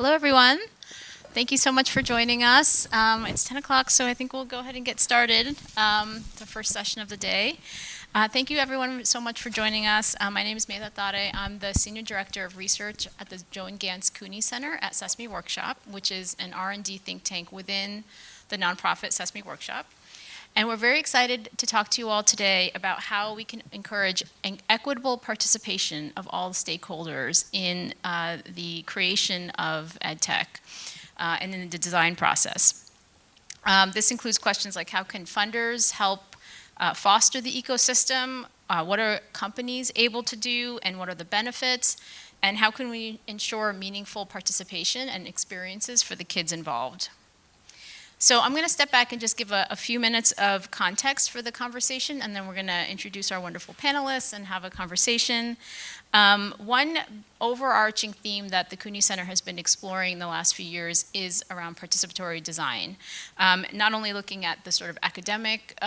Hello, everyone. Thank you so much for joining us. It's 10 o'clock, so I think we'll go ahead and get started, the first session of the day. Thank you, everyone, so much for joining us. My name is Medha Tare. I'm the Senior Director of Research at the Joan Gans Cooney Center at Sesame Workshop, which is an R&D think tank within the nonprofit Sesame Workshop. And we're very excited to talk to you all today about how we can encourage an equitable participation of all the stakeholders in the creation of EdTech and in the design process. This includes questions like how can funders help foster the ecosystem, what are companies able to do, and what are the benefits, and how can we ensure meaningful participation and experiences for the kids involved. So I'm going to step back and just give a few minutes of context for the conversation, and then we're going to introduce our wonderful panelists and have a conversation. One overarching theme that the Cooney Center has been exploring the last few years is around participatory design. Not only looking at the sort of academic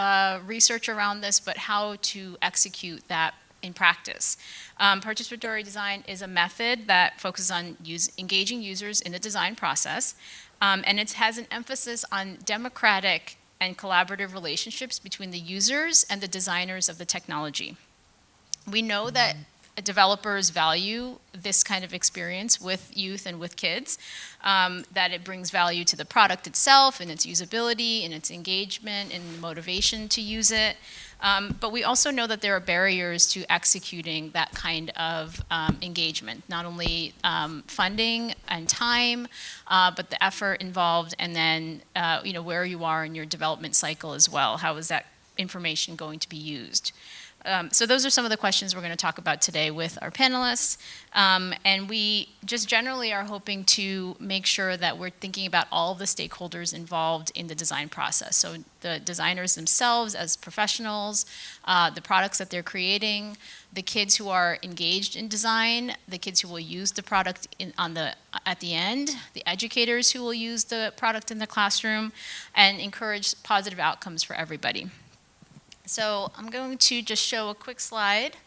research around this, but how to execute that in practice. Participatory design is a method that focuses on engaging users in the design process. And it has an emphasis on democratic and collaborative relationships between the users and the designers of the technology. We know that developers value this kind of experience with youth and with kids, that it brings value to the product itself and its usability and its engagement and motivation to use it. But we also know that there are barriers to executing that kind of engagement, not only funding and time, but the effort involved, and then where you are in your development cycle as well. How is that information going to be used? So those are some of the questions we're going to talk about today with our panelists. And we just generally are hoping to make sure that we're thinking about all of the stakeholders involved in the design process. So the designers themselves as professionals, the products that they're creating, the kids who are engaged in design, the kids who will use the product at the end, the educators who will use the product in the classroom, and encourage positive outcomes for everybody. So I'm going to just show a quick slide.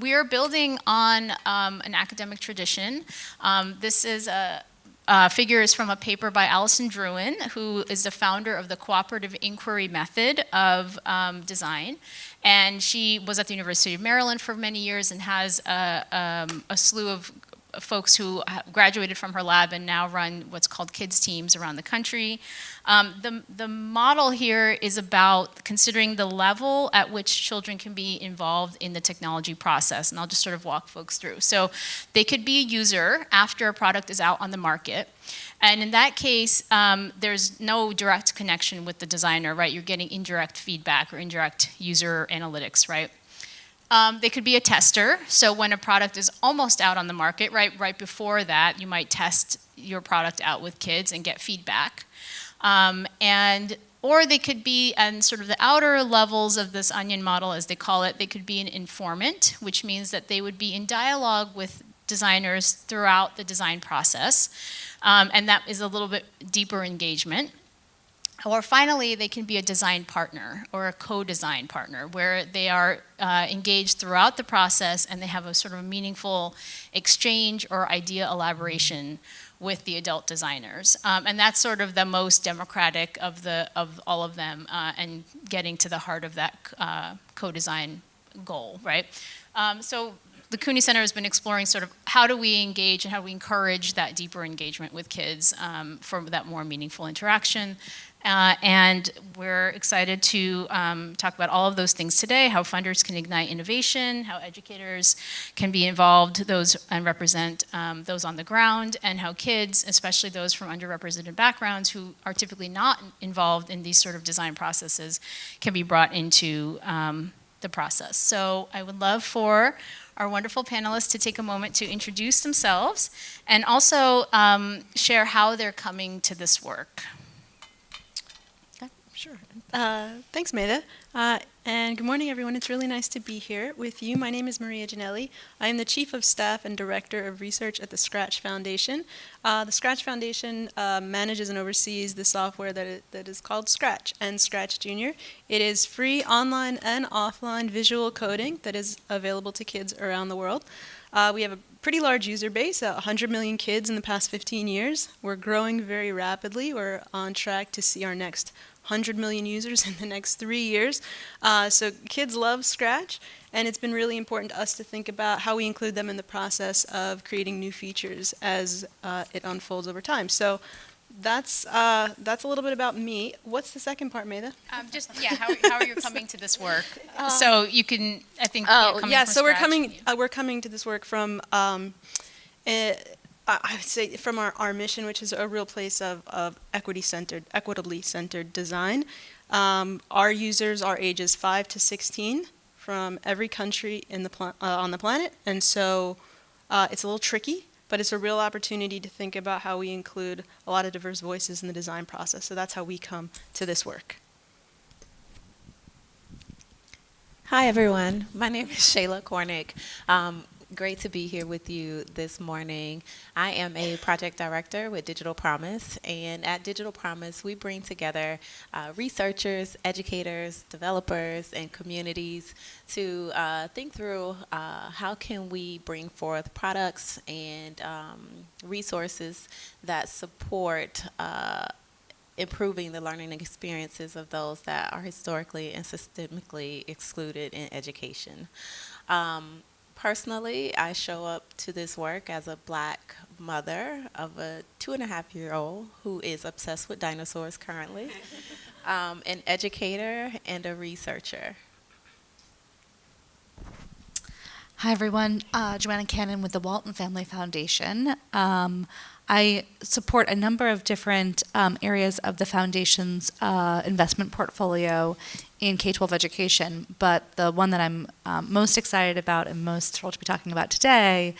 We are building on an academic tradition. This is figure is from a paper by Alison Druin, who is the founder of the cooperative inquiry method of design. And she was at the University of Maryland for many years and has a slew of folks who graduated from her lab and now run what's called kids teams around the country. The model here is about considering the level at which children can be involved in the technology process, and I'll just sort of walk folks through. So they could be a user after a product is out on the market, and in that case, there's no direct connection with the designer, right? You're getting indirect feedback or indirect user analytics, right? They could be a tester, so when a product is almost out on the market, right before that, you might test your product out with kids and get feedback. Or they could be, and sort of the outer levels of this onion model, as they call it, they could be an informant, which means that they would be in dialogue with designers throughout the design process, and that is a little bit deeper engagement. Or finally, they can be a design partner or a co-design partner where they are engaged throughout the process and they have a sort of meaningful exchange or idea elaboration with the adult designers. And that's sort of the most democratic of all of them and getting to the heart of that co-design goal, right? So the Cooney Center has been exploring sort of how do we engage and how do we encourage that deeper engagement with kids for that more meaningful interaction. And we're excited to talk about all of those things today, how funders can ignite innovation, how educators can be involved and represent those on the ground, and how kids, especially those from underrepresented backgrounds who are typically not involved in these sort of design processes, can be brought into the process. So I would love for our wonderful panelists to take a moment to introduce themselves and also share how they're coming to this work. Sure. Thanks, Medha. And good morning, everyone. It's really nice to be here with you. My name is Maria Janelli. I am the Chief of Staff and Director of Research at the Scratch Foundation. The Scratch Foundation manages and oversees the software that is called Scratch and Scratch Junior. It is free online and offline visual coding that is available to kids around the world. We have a pretty large user base, 100 million kids in the past 15 years. We're growing very rapidly. We're on track to see our next 100 million users in the next 3 years. So kids love Scratch, and it's been really important to us to think about how we include them in the process of creating new features as it unfolds over time. So that's a little bit about me. What's the second part, Medha? How are you coming to this work? So you can, I think. So we're coming to this work from I would say from our mission, which is a real place of equitably centered design. Our users are ages 5 to 16 from every country on the planet, and so it's a little tricky, but it's a real opportunity to think about how we include a lot of diverse voices in the design process. So that's how we come to this work. Hi, everyone. My name is Shayla Cornick. Great to be here with you this morning. I am a project director with Digital Promise, and at Digital Promise, we bring together researchers, educators, developers, and communities to think through how can we bring forth products and resources that support improving the learning experiences of those that are historically and systemically excluded in education. Personally, I show up to this work as a Black mother of a 2.5-year-old who is obsessed with dinosaurs currently, an educator, and a researcher. Hi, everyone. Joanna Cannon with the Walton Family Foundation. I support a number of different areas of the foundation's investment portfolio in K-12 education, but the one that I'm most excited about and most thrilled to be talking about today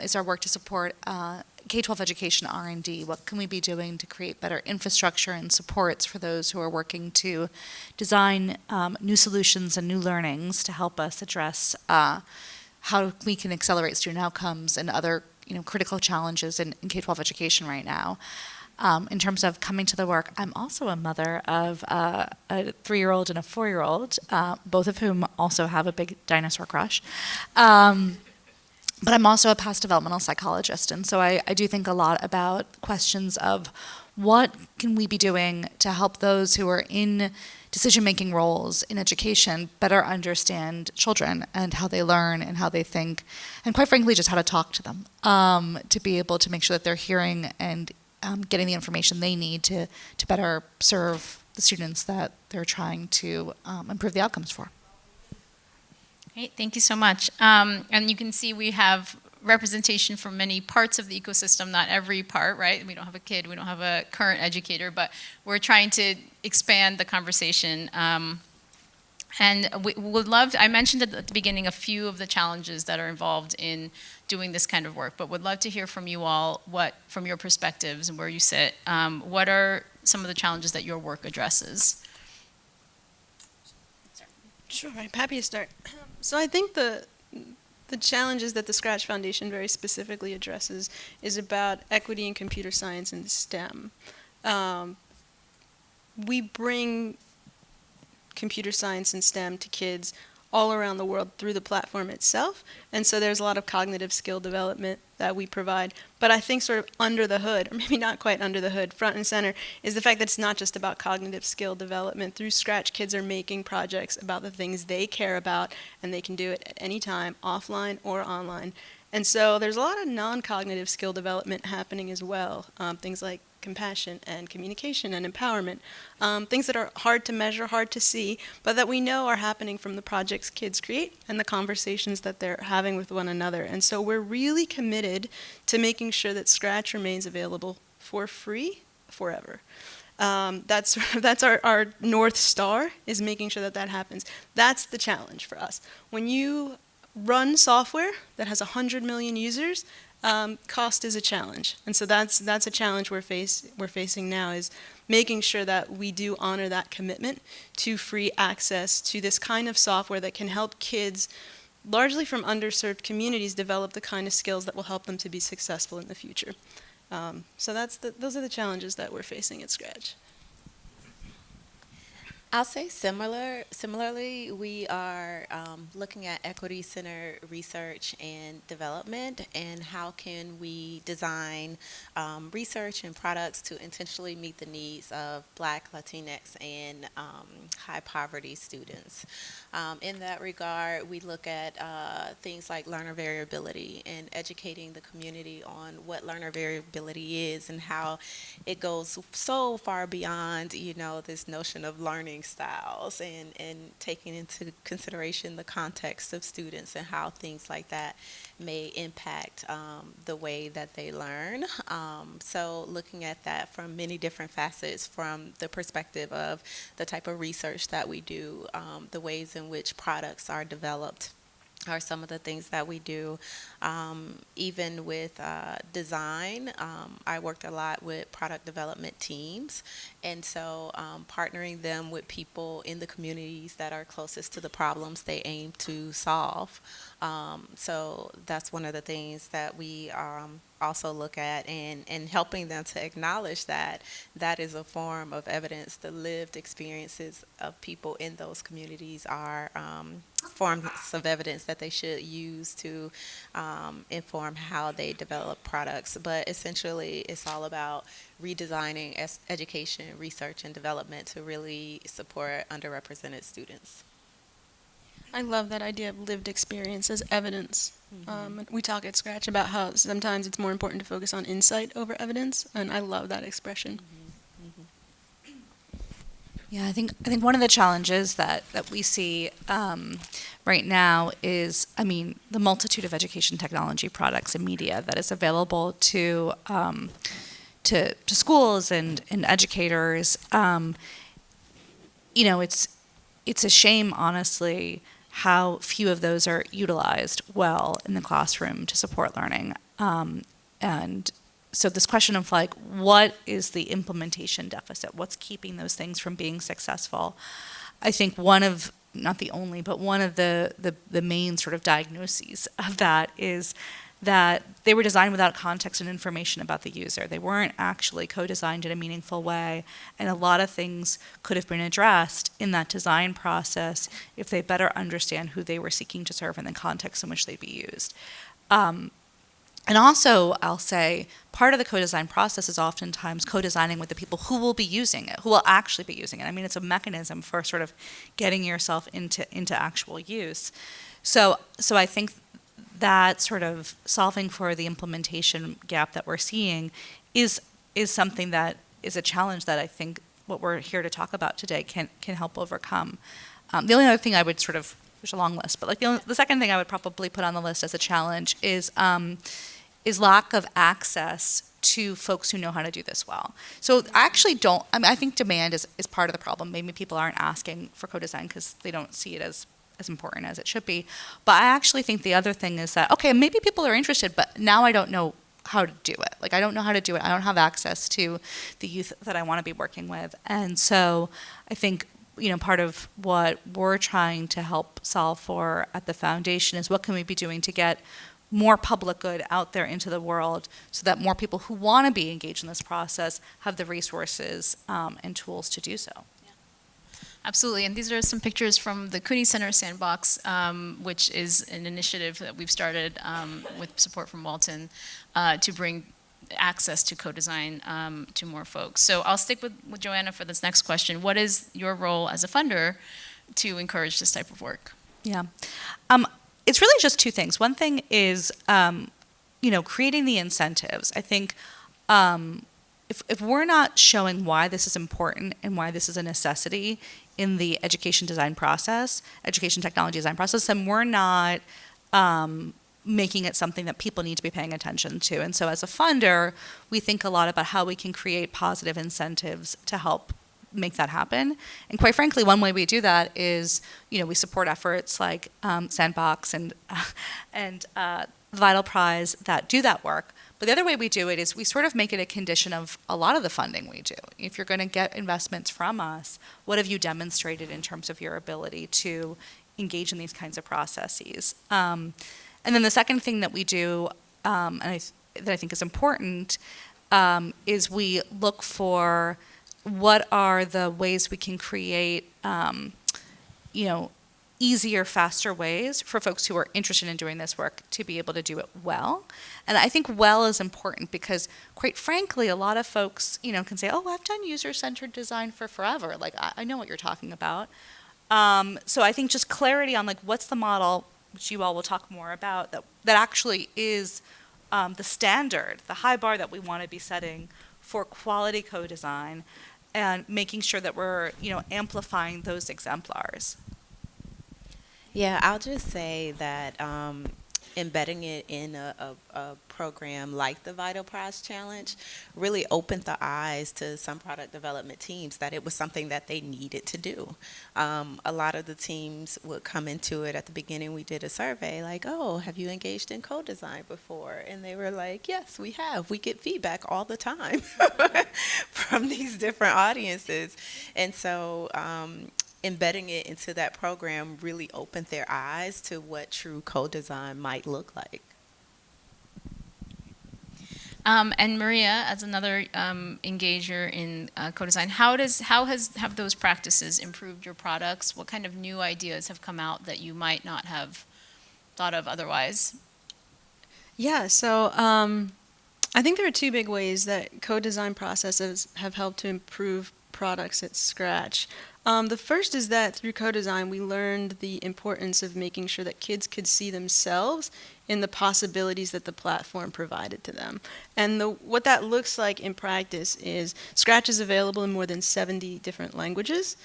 is our work to support K-12 education R&D. What can we be doing to create better infrastructure and supports for those who are working to design new solutions and new learnings to help us address how we can accelerate student outcomes and other critical challenges in K-12 education right now. In terms of coming to the work, I'm also a mother of a 3-year-old and a 4-year-old, both of whom also have a big dinosaur crush. But I'm also a past developmental psychologist, and so I do think a lot about questions of what can we be doing to help those who are in decision-making roles in education better understand children and how they learn and how they think, and quite frankly, just how to talk to them, to be able to make sure that they're hearing and getting the information they need to better serve the students that they're trying to improve the outcomes for. Great, thank you so much. And you can see we have representation from many parts of the ecosystem, not every part, right? We don't have a kid, we don't have a current educator, but we're trying to expand the conversation. And we would love I mentioned at the beginning a few of the challenges that are involved in doing this kind of work, but would love to hear from you all from your perspectives and where you sit, what are some of the challenges that your work addresses? Sure, I'm happy to start. So I think the challenges that the Scratch Foundation very specifically addresses is about equity in computer science and STEM. We bring computer science and STEM to kids all around the world through the platform itself, and so there's a lot of cognitive skill development that we provide. But I think sort of under the hood, or maybe not quite under the hood, front and center, is the fact that it's not just about cognitive skill development. Through Scratch, kids are making projects about the things they care about, and they can do it at any time, offline or online. And so there's a lot of non-cognitive skill development happening as well, things like compassion and communication and empowerment, things that are hard to measure, hard to see, but that we know are happening from the projects kids create and the conversations that they're having with one another. And so we're really committed to making sure that Scratch remains available for free forever. That's our North Star, is making sure that that happens. That's the challenge for us. When you run software that has 100 million users, cost is a challenge, and so that's a challenge we're facing now, is making sure that we do honor that commitment to free access to this kind of software that can help kids, largely from underserved communities, develop the kind of skills that will help them to be successful in the future. So those are the challenges that we're facing at Scratch. I'll say similarly, we are looking at equity-centered research and development, and how can we design research and products to intentionally meet the needs of Black, Latinx, and high poverty students. In that regard, we look at things like learner variability and educating the community on what learner variability is and how it goes so far beyond, this notion of learning styles, and taking into consideration the context of students and how things like that may impact the way that they learn. So looking at that from many different facets, from the perspective of the type of research that we do, the ways in which products are developed are some of the things that we do. Even with design, I worked a lot with product development teams, and so partnering them with people in the communities that are closest to the problems they aim to solve. So that's one of the things that we also look at, and helping them to acknowledge that that is a form of evidence. The lived experiences of people in those communities are forms of evidence that they should use to inform how they develop products. But essentially, it's all about redesigning education, research, and development to really support underrepresented students. I love that idea of lived experience as evidence. We talk at Scratch about how sometimes it's more important to focus on insight over evidence, and I love that expression. Yeah, I think one of the challenges that we see right now is, the multitude of education technology products and media that is available to schools and educators. It's a shame, honestly, how few of those are utilized well in the classroom to support learning. And so this question of what is the implementation deficit? What's keeping those things from being successful? I think one of, not the only, but one of the main sort of diagnoses of that is that they were designed without context and information about the user. They weren't actually co-designed in a meaningful way, and a lot of things could have been addressed in that design process if they better understand who they were seeking to serve and the context in which they'd be used. And also, I'll say, part of the co-design process is oftentimes co-designing with the people who will be using it, who will actually be using it. It's a mechanism for sort of getting yourself into actual use. So I think that sort of solving for the implementation gap that we're seeing is something that is a challenge that I think what we're here to talk about today can help overcome. The only other thing I would there's a long list, but the second thing I would probably put on the list as a challenge is lack of access to folks who know how to do this well. So I actually don't, I think demand is part of the problem. Maybe people aren't asking for co-design because they don't see it as important as it should be. But I actually think the other thing is that, okay, maybe people are interested, but now I don't know how to do it. I don't know how to do it. I don't have access to the youth that I want to be working with. And so I think, part of what we're trying to help solve for at the foundation is what can we be doing to get more public good out there into the world so that more people who want to be engaged in this process have the resources and tools to do so. Absolutely, and these are some pictures from the Cooney Center Sandbox, which is an initiative that we've started with support from Walton to bring access to co-design to more folks. So I'll stick with Joanna for this next question. What is your role as a funder to encourage this type of work? Yeah. It's really just two things. One thing is, creating the incentives. I think if we're not showing why this is important and why this is a necessity in the education technology design process, then we're not making it something that people need to be paying attention to. And so as a funder, we think a lot about how we can create positive incentives to help make that happen. And quite frankly, one way we do that is, we support efforts like Sandbox and Vital Prize that do that work. But the other way we do it is we sort of make it a condition of a lot of the funding we do. If you're going to get investments from us, what have you demonstrated in terms of your ability to engage in these kinds of processes? And then the second thing that we do, that I think is important, is we look for what are the ways we can create, easier, faster ways for folks who are interested in doing this work to be able to do it well. And I think well is important because, quite frankly, a lot of folks, can say, oh, I've done user-centered design for forever. Like, I know what you're talking about. So I think just clarity on, what's the model, which you all will talk more about, that actually is the standard, the high bar that we want to be setting for quality co-design, and making sure that we're, amplifying those exemplars. Yeah, I'll just say that embedding it in a program like the Vital Prize Challenge really opened the eyes to some product development teams that it was something that they needed to do. A lot of the teams would come into it at the beginning. We did a survey like, oh, have you engaged in co-design before? And they were like, yes, we have. We get feedback all the time from these different audiences. And so embedding it into that program really opened their eyes to what true co-design might look like. And Maria, as another engager in co-design, how have those practices improved your products? What kind of new ideas have come out that you might not have thought of otherwise? Yeah, so I think there are two big ways that co-design processes have helped to improve products at Scratch. The first is that through co-design, we learned the importance of making sure that kids could see themselves in the possibilities that the platform provided to them. And what that looks like in practice is Scratch is available in more than 70 different languages.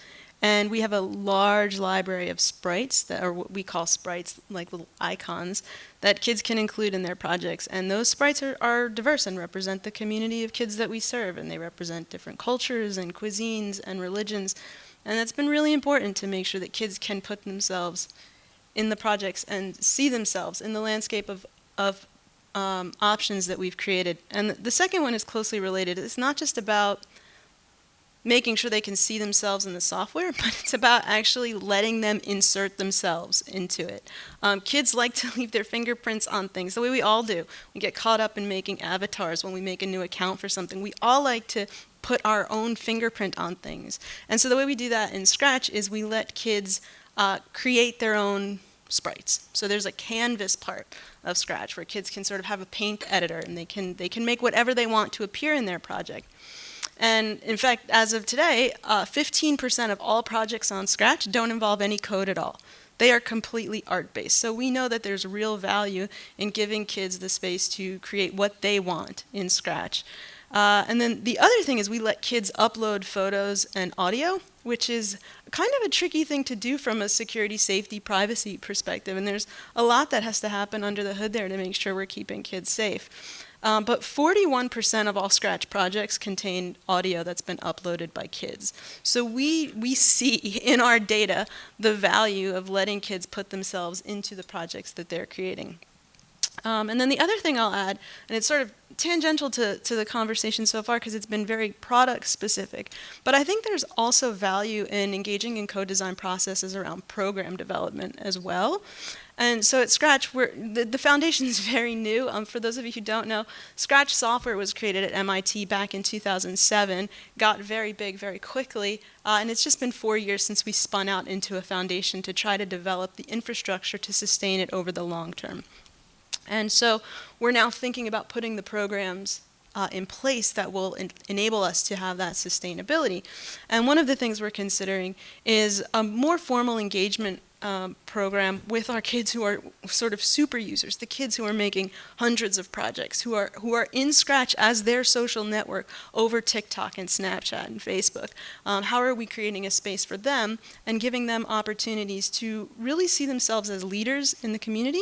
And we have a large library of sprites that are what we call sprites, like little icons, that kids can include in their projects. And those sprites are diverse and represent the community of kids that we serve. And they represent different cultures and cuisines and religions. And that's been really important to make sure that kids can put themselves in the projects and see themselves in the landscape of options that we've created. And the second one is closely related. It's not just about making sure they can see themselves in the software, but it's about actually letting them insert themselves into it. Kids like to leave their fingerprints on things, the way we all do. We get caught up in making avatars when we make a new account for something. We all like to put our own fingerprint on things. And so the way we do that in Scratch is we let kids create their own sprites. So there's a canvas part of Scratch where kids can sort of have a paint editor and they can make whatever they want to appear in their project. And in fact, as of today, 15% of all projects on Scratch don't involve any code at all. They are completely art-based. So we know that there's real value in giving kids the space to create what they want in Scratch. And then the other thing is we let kids upload photos and audio, which is kind of a tricky thing to do from a security, safety, privacy perspective. And there's a lot that has to happen under the hood there to make sure we're keeping kids safe. But 41% of all Scratch projects contain audio that's been uploaded by kids. So we see in our data the value of letting kids put themselves into the projects that they're creating. And then the other thing I'll add, and it's sort of tangential to the conversation so far because it's been very product specific, but I think there's also value in engaging in co-design processes around program development as well. And so at Scratch, the foundation is very new. For those of you who don't know, Scratch software was created at MIT back in 2007, got very big very quickly, and it's just been 4 years since we spun out into a foundation to try to develop the infrastructure to sustain it over the long term. And so we're now thinking about putting the programs in place that will enable us to have that sustainability. And one of the things we're considering is a more formal engagement program with our kids who are sort of super users, the kids who are making hundreds of projects, who are in Scratch as their social network over TikTok and Snapchat and Facebook. How are we creating a space for them and giving them opportunities to really see themselves as leaders in the community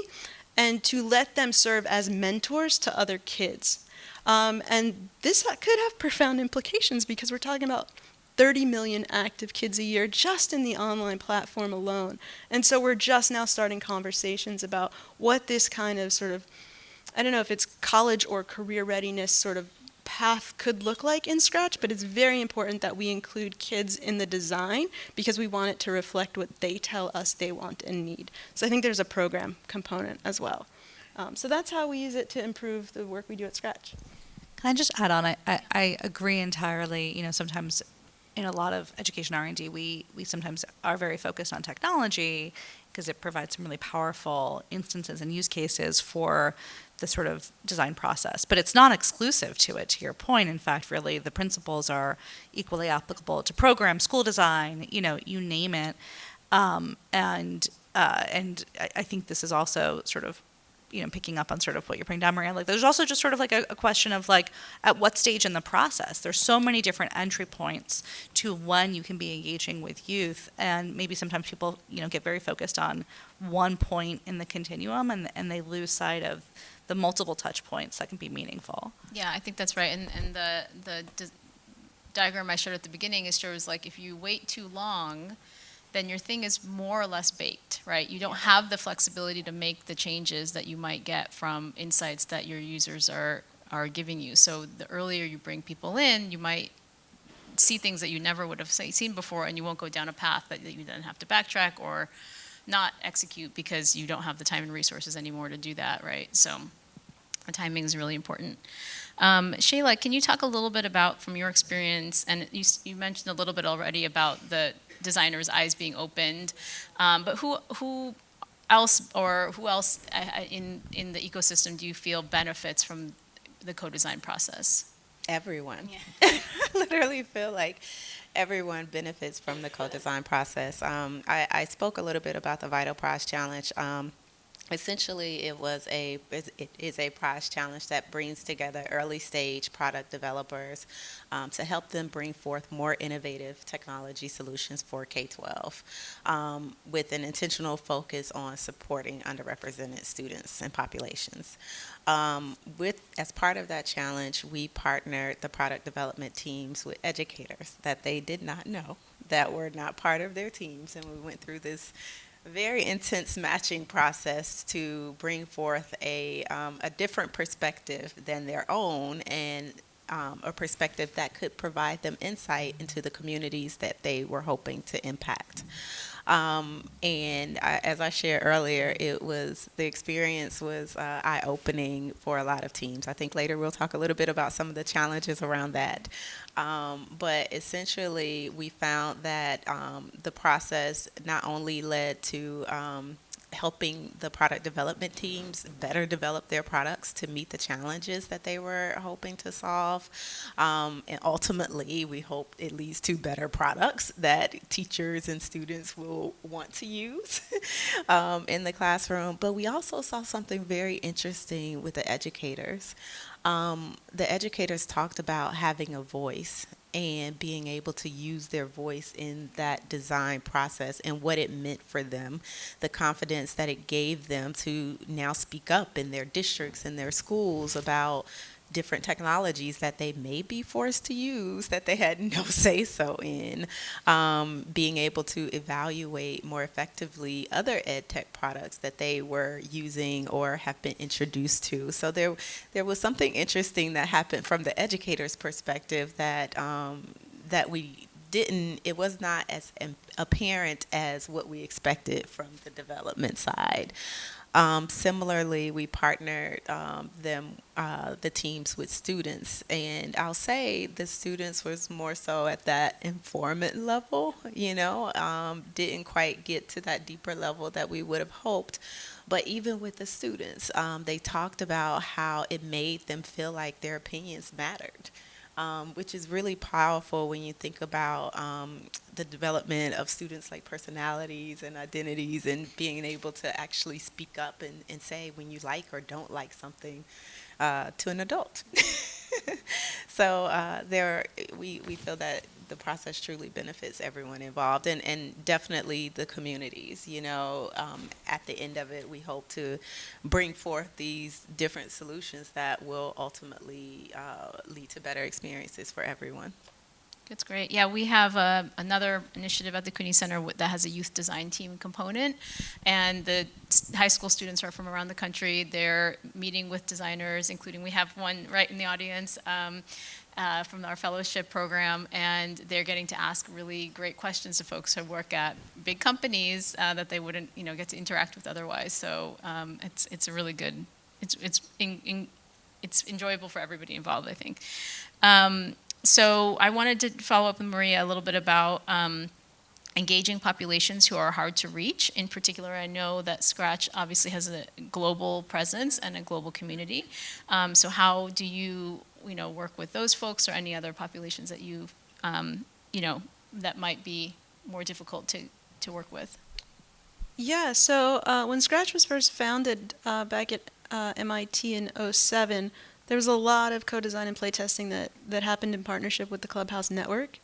and to let them serve as mentors to other kids? And this could have profound implications because we're talking about 30 million active kids a year just in the online platform alone. And so we're just now starting conversations about what this kind of sort of, I don't know if it's college or career readiness sort of path could look like in Scratch, but it's very important that we include kids in the design because we want it to reflect what they tell us they want and need. So I think there's a program component as well. So that's how we use it to improve the work we do at Scratch. Can I just add on? I agree entirely. Sometimes in a lot of education R&D, we sometimes are very focused on technology because it provides some really powerful instances and use cases for the sort of design process. But it's not exclusive to it, to your point. In fact, really, the principles are equally applicable to program, school design, you name it. And I think this is also sort of, picking up on sort of what you're putting down, Maria. Like, there's also just sort of like a question of like, at what stage in the process? There's so many different entry points to when you can be engaging with youth, and maybe sometimes people, get very focused on one point in the continuum, and they lose sight of the multiple touch points that can be meaningful. Yeah, I think that's right. And the diagram I showed at the beginning shows like if you wait too long, then your thing is more or less baked, right? You don't have the flexibility to make the changes that you might get from insights that your users are giving you. So the earlier you bring people in, you might see things that you never would have seen before, and you won't go down a path that you then have to backtrack or not execute because you don't have the time and resources anymore to do that, right? So the timing is really important. Shayla, can you talk a little bit about, from your experience, and you mentioned a little bit already about the designers' eyes being opened, but who else in the ecosystem do you feel benefits from the co-design process? Everyone. Yeah. I literally feel like everyone benefits from the co-design process. I spoke a little bit about the Vital Prize Challenge. Essentially, it is a prize challenge that brings together early stage product developers to help them bring forth more innovative technology solutions for K-12 with an intentional focus on supporting underrepresented students and populations. As part of that challenge, we partnered the product development teams with educators that they did not know that were not part of their teams, and we went through this very intense matching process to bring forth a different perspective than their own, and a perspective that could provide them insight into the communities that they were hoping to impact. As I shared earlier, the experience was eye-opening for a lot of teams. I think later we'll talk a little bit about some of the challenges around that. But essentially, we found that the process not only led to helping the product development teams better develop their products to meet the challenges that they were hoping to solve. And ultimately, we hope it leads to better products that teachers and students will want to use in the classroom. But we also saw something very interesting with the educators. The educators talked about having a voice and being able to use their voice in that design process and what it meant for them, the confidence that it gave them to now speak up in their districts and their schools about different technologies that they may be forced to use that they had no say-so in, being able to evaluate more effectively other EdTech products that they were using or have been introduced to. So there was something interesting that happened from the educator's perspective that it was not as apparent as what we expected from the development side. Similarly, we partnered the teams with students, and I'll say the students was more so at that informant level, didn't quite get to that deeper level that we would have hoped. But even with the students, they talked about how it made them feel like their opinions mattered. Which is really powerful when you think about the development of students' like personalities and identities, and being able to actually speak up and say when you like or don't like something to an adult. So we feel that the process truly benefits everyone involved, and definitely the communities. At the end of it, we hope to bring forth these different solutions that will ultimately lead to better experiences for everyone. That's great. Yeah, we have another initiative at the CUNY Center that has a youth design team component, and the high school students are from around the country. They're meeting with designers, including we have one right in the audience from our fellowship program, and they're getting to ask really great questions to folks who work at big companies that they wouldn't, get to interact with otherwise. So it's a really good. It's enjoyable for everybody involved, I think. So I wanted to follow up with Maria a little bit about engaging populations who are hard to reach. In particular, I know that Scratch obviously has a global presence and a global community. So how do you, work with those folks or any other populations that you, that might be more difficult to work with? Yeah, so when Scratch was first founded back at MIT in '07, there was a lot of co-design and playtesting that happened in partnership with the Clubhouse Network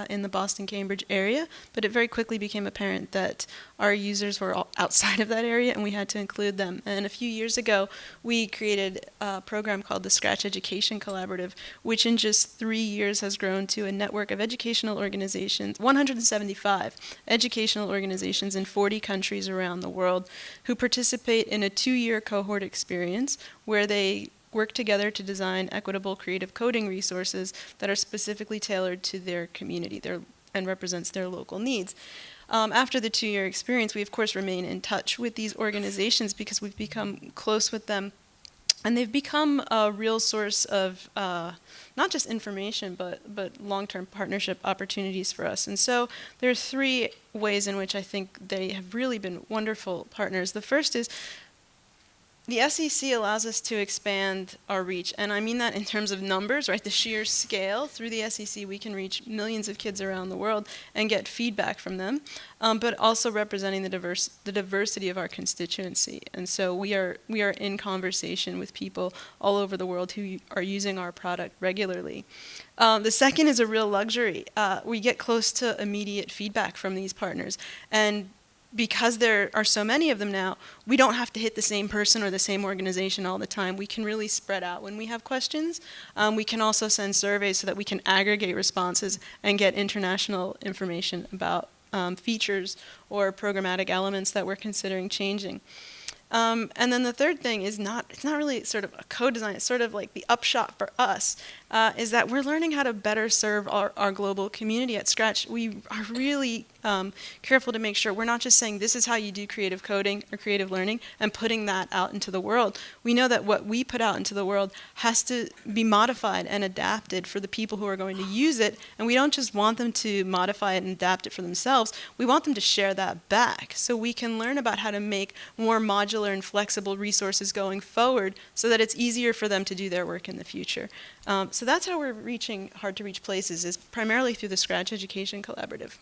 in the Boston-Cambridge area, but it very quickly became apparent that our users were all outside of that area and we had to include them. And a few years ago, we created a program called the Scratch Education Collaborative, which in just 3 years has grown to a network of educational organizations, 175 educational organizations in 40 countries around the world, who participate in a 2-year cohort experience where they work together to design equitable creative coding resources that are specifically tailored to their community and represents their local needs. After the 2-year experience, we of course remain in touch with these organizations because we've become close with them, and they've become a real source of not just information, but long-term partnership opportunities for us. And so there are 3 ways in which I think they have really been wonderful partners. The first is the SEC allows us to expand our reach, and I mean that in terms of numbers, right? The sheer scale. Through the SEC, we can reach millions of kids around the world and get feedback from them, but also representing the diversity of our constituency. And so we are in conversation with people all over the world who are using our product regularly. The second is a real luxury. We get close to immediate feedback from these partners, and because there are so many of them now, we don't have to hit the same person or the same organization all the time. We can really spread out when we have questions. We can also send surveys so that we can aggregate responses and get international information about features or programmatic elements that we're considering changing. And then the third thing is it's not really sort of a co-design, it's sort of like the upshot for us, is that we're learning how to better serve our global community at Scratch. We are really careful to make sure we're not just saying this is how you do creative coding or creative learning and putting that out into the world. We know that what we put out into the world has to be modified and adapted for the people who are going to use it, and we don't just want them to modify it and adapt it for themselves. We want them to share that back so we can learn about how to make more modular and flexible resources going forward so that it's easier for them to do their work in the future. So that's how we're reaching hard-to-reach places, is primarily through the Scratch Education Collaborative.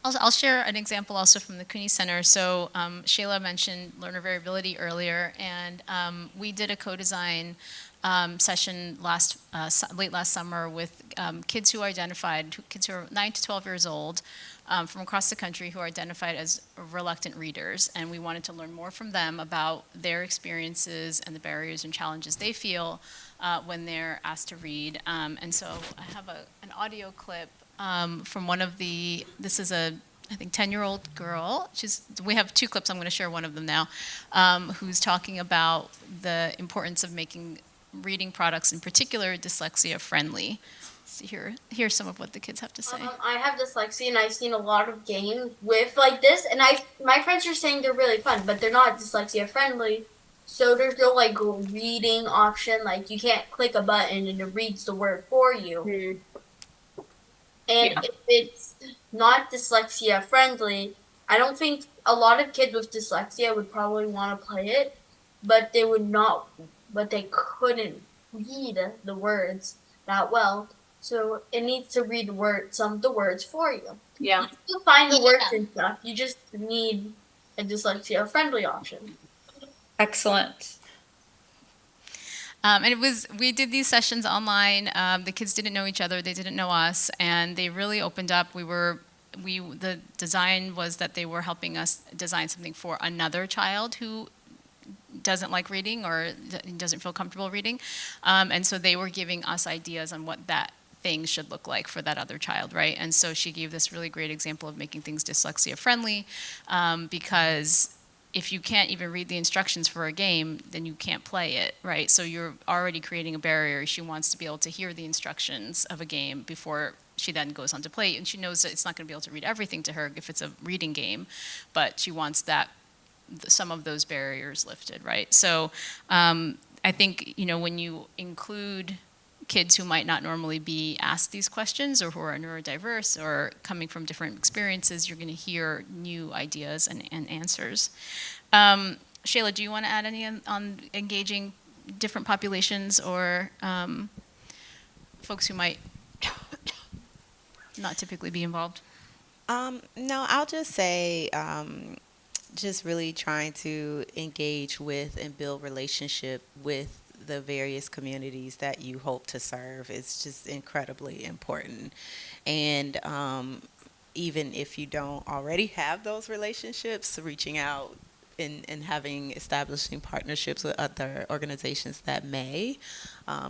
I'll share an example also from the CUNY Center. So Shayla mentioned learner variability earlier, and we did a co-design session late last summer with kids who are 9 to 12 years old from across the country who are identified as reluctant readers, and we wanted to learn more from them about their experiences and the barriers and challenges they feel when they're asked to read. And so I have an audio clip from this is I think 10-year-old girl. We have 2 clips, I'm going to share one of them now, who's talking about the importance of making reading products, in particular dyslexia friendly. So here's some of what the kids have to say. I have dyslexia, and I've seen a lot of games with like this, and my friends are saying they're really fun, but they're not dyslexia friendly. So there's no like reading option, like you can't click a button and it reads the word for you. And if it's not dyslexia friendly, I don't think a lot of kids with dyslexia would probably want to play it, but they couldn't read the words that well. So it needs to read some of the words for you. Yeah. You still find the words and stuff. You just need a dyslexia friendly option. Excellent. And we did these sessions online. The kids didn't know each other, they didn't know us, and they really opened up. The design was that they were helping us design something for another child who doesn't like reading or doesn't feel comfortable reading. And so they were giving us ideas on what that thing should look like for that other child, right? And so she gave this really great example of making things dyslexia friendly, because if you can't even read the instructions for a game, then you can't play it, right? So you're already creating a barrier. She wants to be able to hear the instructions of a game before she then goes on to play. And she knows that it's not going to be able to read everything to her if it's a reading game, but she wants some of those barriers lifted, right? So I think, when you include kids who might not normally be asked these questions, or who are neurodiverse or coming from different experiences. You're going to hear new ideas and answers. Shayla, do you want to add any on engaging different populations or folks who might not typically be involved? No, I'll just say just really trying to engage with and build relationship with the various communities that you hope to serve is just incredibly important. And even if you don't already have those relationships, reaching out and establishing partnerships with other organizations that may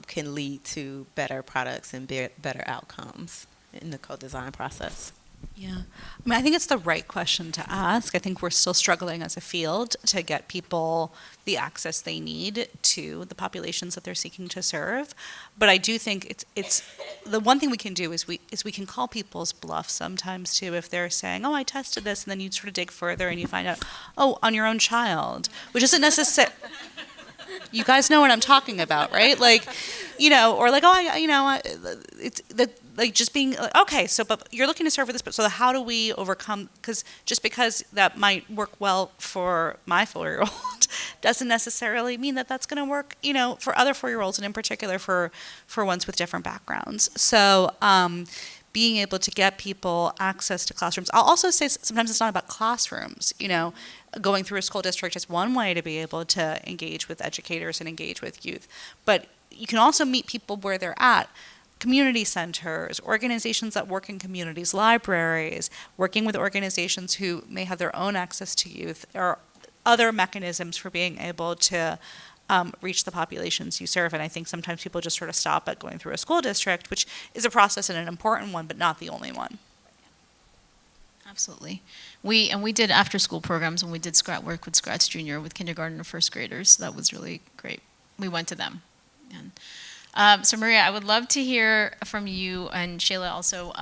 can lead to better products and better outcomes in the co-design process. Yeah. I mean, I think it's the right question to ask. I think we're still struggling as a field to get people the access they need to the populations that they're seeking to serve. But I do think it's the one thing we can do is we can call people's bluff sometimes too. If they're saying, "Oh, I tested this," and then you sort of dig further and you find out, "Oh, on your own child," which isn't necessary. You guys know what I'm talking about, right? Like, or like, it's the like just being okay. So, but you're looking to serve with this, but so how do we overcome? Because just because that might work well for my 4-year-old doesn't necessarily mean that that's going to work, for other 4-year-olds, and in particular for ones with different backgrounds. So, being able to get people access to classrooms. I'll also say sometimes it's not about classrooms, going through a school district is one way to be able to engage with educators and engage with youth. But you can also meet people where they're at. Community centers, organizations that work in communities, libraries, working with organizations who may have their own access to youth, or other mechanisms for being able to reach the populations you serve. And I think sometimes people just sort of stop at going through a school district, which is a process and an important one, but not the only one. Absolutely. We did after-school programs, and we did work with Scratch Junior with kindergarten and first graders. That was really great. We went to them. And, so Maria, I would love to hear from you, and Shayla also.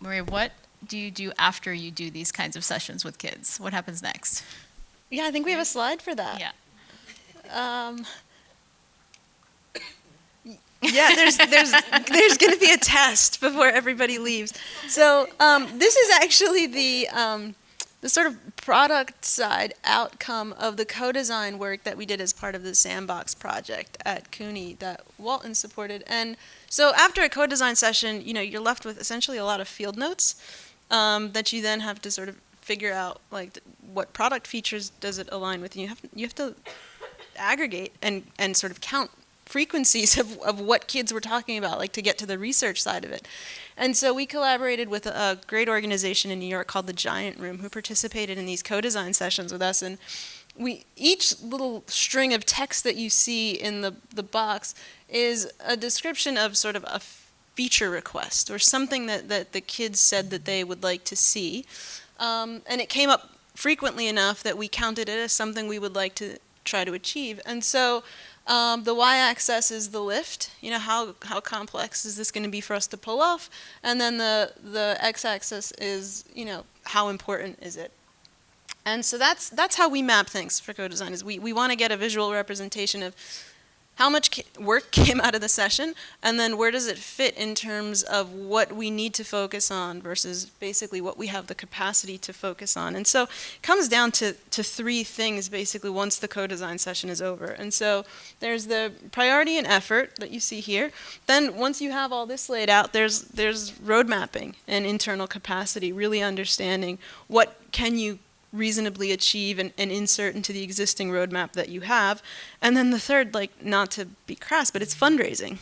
Maria, what do you do after you do these kinds of sessions with kids? What happens next? Yeah, I think we have a slide for that. Yeah. Yeah, there's going to be a test before everybody leaves. So this is actually the sort of product side outcome of the co-design work that we did as part of the Sandbox project at CUNY that Walton supported. And so after a co-design session, you're left with essentially a lot of field notes that you then have to sort of figure out, like, what product features does it align with. And you have to aggregate and sort of count frequencies of what kids were talking about, like, to get to the research side of it. And so we collaborated with a great organization in New York called the Giant Room, who participated in these co-design sessions with us. And each little string of text that you see in the box is a description of sort of a feature request or something that the kids said that they would like to see. And it came up frequently enough that we counted it as something we would like to try to achieve. And so the y-axis is the lift, how complex is this going to be for us to pull off, and then the x-axis is, how important is it. And so that's how we map things for co-design, is we want to get a visual representation of how much work came out of the session, and then where does it fit in terms of what we need to focus on versus basically what we have the capacity to focus on. And so it comes down to 3 things basically once the co-design session is over. And so there's the priority and effort that you see here. Then once you have all this laid out, there's road mapping and internal capacity, really understanding what can you reasonably achieve and insert into the existing roadmap that you have. And then the third, like, not to be crass, but it's fundraising.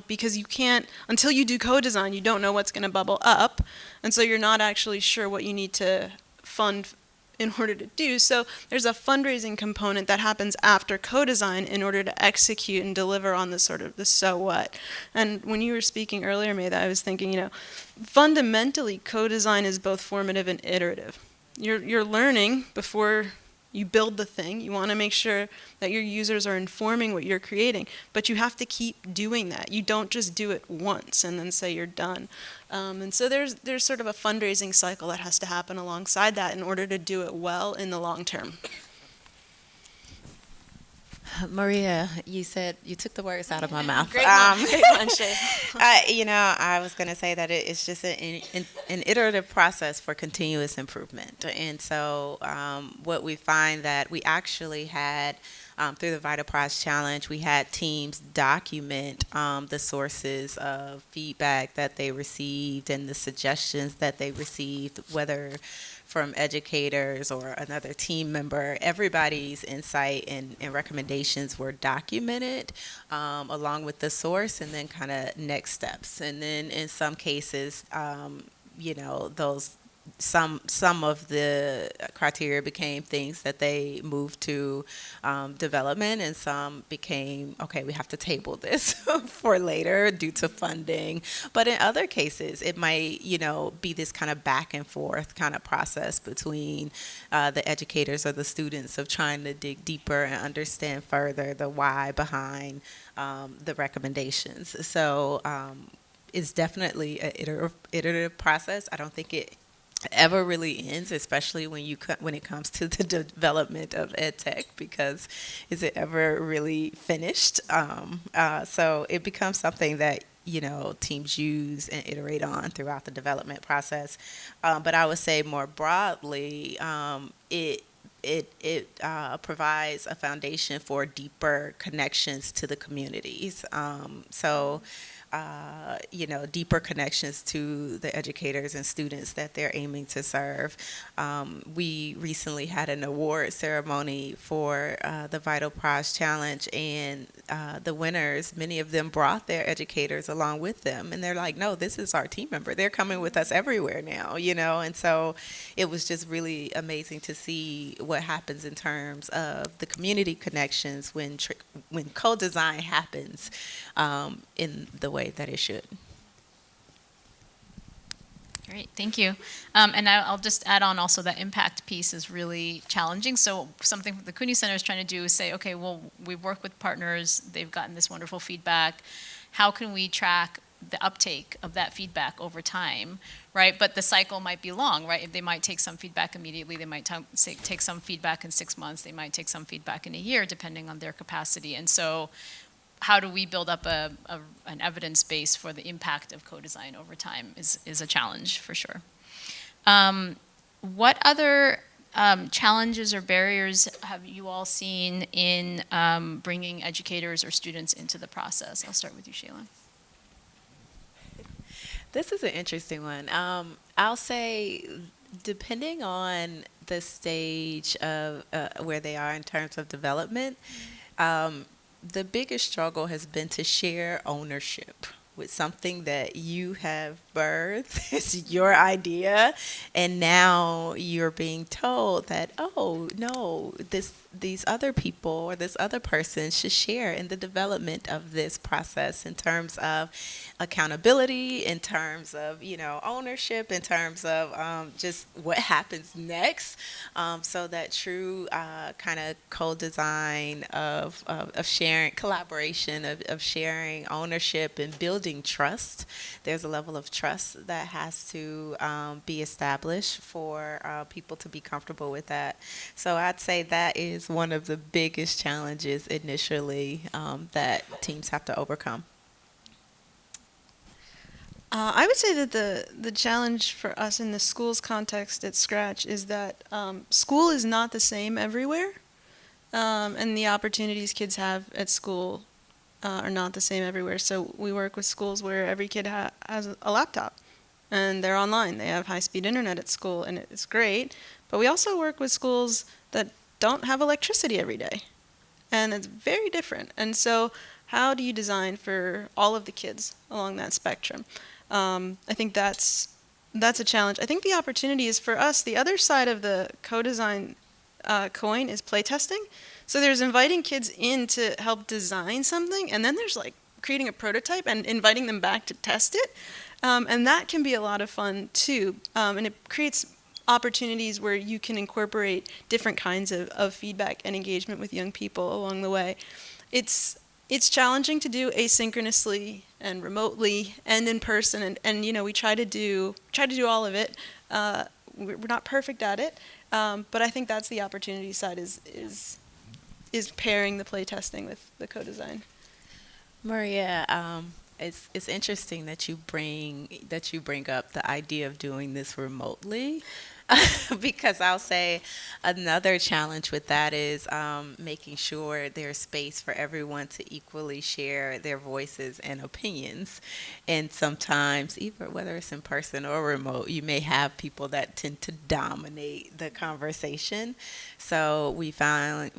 Because you can't, until you do co-design, you don't know what's going to bubble up. And so you're not actually sure what you need to fund in order to do. So there's a fundraising component that happens after co-design in order to execute and deliver on the sort of the so what. And when you were speaking earlier, Medha, I was thinking, fundamentally co-design is both formative and iterative. You're learning before you build the thing. You want to make sure that your users are informing what you're creating, but you have to keep doing that. You don't just do it once and then say you're done. And so there's sort of a fundraising cycle that has to happen alongside that in order to do it well in the long term. Maria, you took the words out of my mouth. Great one, Shay. I was going to say that it's just an iterative process for continuous improvement. And so what we find that we actually had through the Vital Prize Challenge, we had teams document the sources of feedback that they received and the suggestions that they received, whether from educators or another team member. Everybody's insight and recommendations were documented along with the source and then kind of next steps. And then in some cases, those some of the criteria became things that they moved to development, and some became, okay, we have to table this for later due to funding. But in other cases, it might, be this kind of back and forth kind of process between the educators or the students of trying to dig deeper and understand further the why behind the recommendations. So it's definitely an iterative process. I don't think it ever really ends, especially when it comes to the development of EdTech, because is it ever really finished? So it becomes something that teams use and iterate on throughout the development process. But I would say more broadly, it provides a foundation for deeper connections to the communities. Deeper connections to the educators and students that they're aiming to serve. We recently had an award ceremony for the Vital Prize Challenge, and the winners, many of them brought their educators along with them, and they're like, no, this is our team member. They're coming with us everywhere now, and so it was just really amazing to see what happens in terms of the community connections when co-design happens in the way that it should. Great, thank you. And I'll just add on also that impact piece is really challenging. So something the CUNY Center is trying to do is say, okay, well, we work with partners, they've gotten this wonderful feedback. How can we track the uptake of that feedback over time, right? But the cycle might be long, right? They might take some feedback immediately, they might take some feedback in 6 months, they might take some feedback in a year, depending on their capacity. And so how do we build up an evidence base for the impact of co-design over time is a challenge for sure. What other challenges or barriers have you all seen in bringing educators or students into the process? I'll start with you, Shayla. This is an interesting one. I'll say, depending on the stage of where they are in terms of development, the biggest struggle has been to share ownership with something that you have birthed. It's your idea, and now you're being told that, oh, no, these other people or this other person should share in the development of this process in terms of accountability, in terms of, ownership, in terms of just what happens next. So that true kind of co-design of sharing, collaboration, of sharing ownership and building trust. There's a level of trust that has to be established for people to be comfortable with that. So I'd say that is one of the biggest challenges initially that teams have to overcome. I would say that the challenge for us in the schools context at Scratch is that school is not the same everywhere, and the opportunities kids have at school are not the same everywhere. So we work with schools where every kid has a laptop, and they're online. They have high-speed internet at school, and it's great. But we also work with schools that don't have electricity every day, and it's very different. And so how do you design for all of the kids along that spectrum? I think that's a challenge. I think the opportunity is for us, the other side of the co-design coin is playtesting. So there's inviting kids in to help design something, and then there's like creating a prototype and inviting them back to test it. And that can be a lot of fun too. And it creates opportunities where you can incorporate different kinds of feedback and engagement with young people along the way. It's challenging to do asynchronously and remotely and in person, and we try to do all of it. We're not perfect at it, but I think that's the opportunity side is is pairing the play testing with the co-design? Maria, it's interesting that you bring up the idea of doing this remotely, because I'll say another challenge with that is making sure there's space for everyone to equally share their voices and opinions. And sometimes, even whether it's in person or remote, you may have people that tend to dominate the conversation. So we found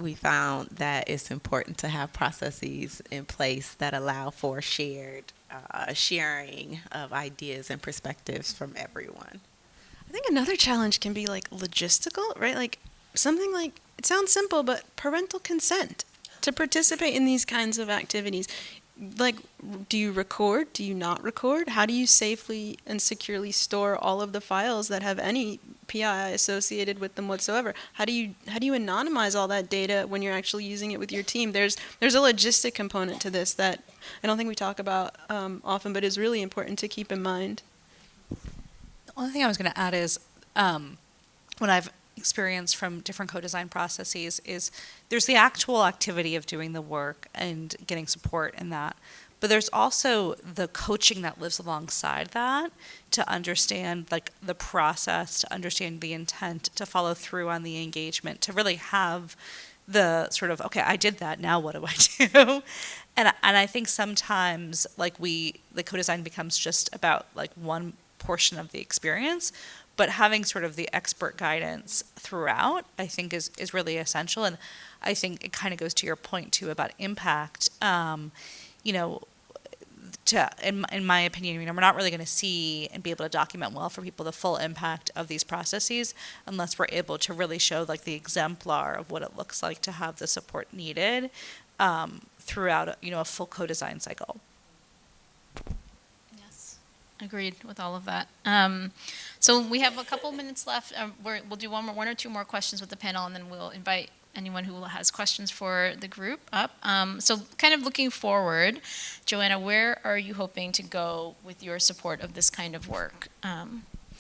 that it's important to have processes in place that allow for sharing of ideas and perspectives from everyone. I think another challenge can be like logistical, right? Like something like, it sounds simple, but parental consent to participate in these kinds of activities. Like, do you record? Do you not record? How do you safely and securely store all of the files that have any PII associated with them whatsoever? How do you anonymize all that data when you're actually using it with your team? There's a logistic component to this that I don't think we talk about often, but is really important to keep in mind. The only thing I was going to add is what I've experienced from different co-design processes is there's the actual activity of doing the work and getting support in that. But there's also the coaching that lives alongside that to understand like the process, to understand the intent, to follow through on the engagement, to really have the sort of, okay, I did that, now what do I do? And I think sometimes like the co-design becomes just about like one portion of the experience, but having sort of the expert guidance throughout, I think is really essential. And I think it kind of goes to your point too about impact. You know, in my opinion, we're not really going to see and be able to document well for people the full impact of these processes unless we're able to really show like the exemplar of what it looks like to have the support needed throughout, a full co-design cycle. Yes, agreed with all of that. So we have a couple minutes left. We'll do one or two more questions with the panel, and then we'll invite anyone who has questions for the group up. So kind of looking forward, Joanna, where are you hoping to go with your support of this kind of work?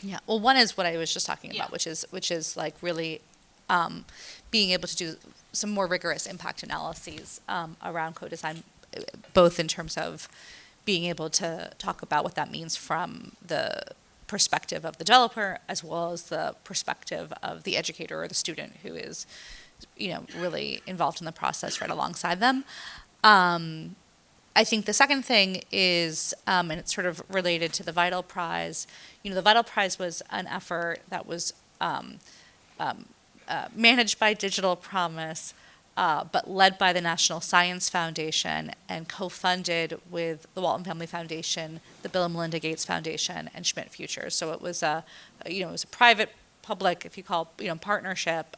Yeah. Well, one is what I was just talking about, Yeah. which is like really being able to do some more rigorous impact analyses around co-design, both in terms of being able to talk about what that means from the perspective of the developer as well as the perspective of the educator or the student who is, really involved in the process right alongside them. I think the second thing is, and it's sort of related to the Vital Prize. The Vital Prize was an effort that was managed by Digital Promise, but led by the National Science Foundation and co-funded with the Walton Family Foundation, the Bill and Melinda Gates Foundation, and Schmidt Futures. So it was a private-public, if you call, partnership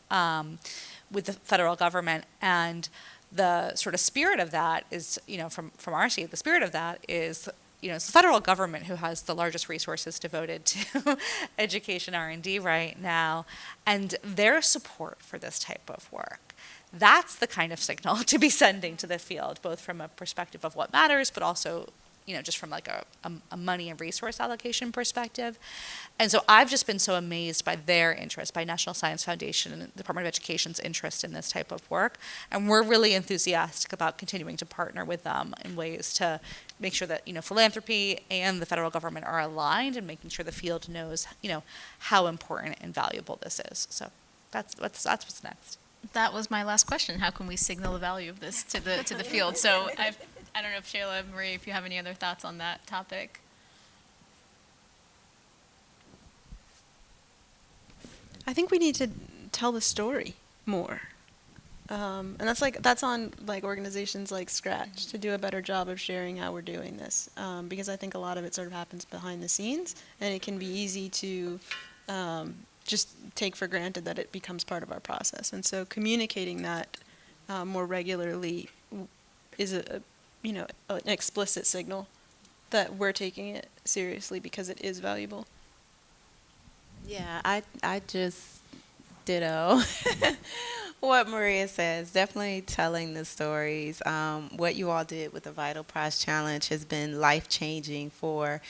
with the federal government. And the sort of spirit of that is, from our seat, the spirit of that is, it's the federal government who has the largest resources devoted to education R&D right now, and their support for this type of work. That's the kind of signal to be sending to the field, both from a perspective of what matters, but also, just from like a money and resource allocation perspective. And so I've just been so amazed by their interest, by National Science Foundation and the Department of Education's interest in this type of work. And we're really enthusiastic about continuing to partner with them in ways to make sure that, philanthropy and the federal government are aligned and making sure the field knows, how important and valuable this is. So that's what's next. That was my last question. How can we signal the value of this to the field? So I don't know if Shayla, Marie, if you have any other thoughts on that topic. I think we need to tell the story more. And that's on organizations like Scratch to do a better job of sharing how we're doing this. Because I think a lot of it sort of happens behind the scenes, and it can be easy to just take for granted that it becomes part of our process. And so communicating that more regularly is an explicit signal that we're taking it seriously because it is valuable. Yeah, I just ditto what Maria says. Definitely telling the stories. What you all did with the Vital Prize Challenge has been life-changing for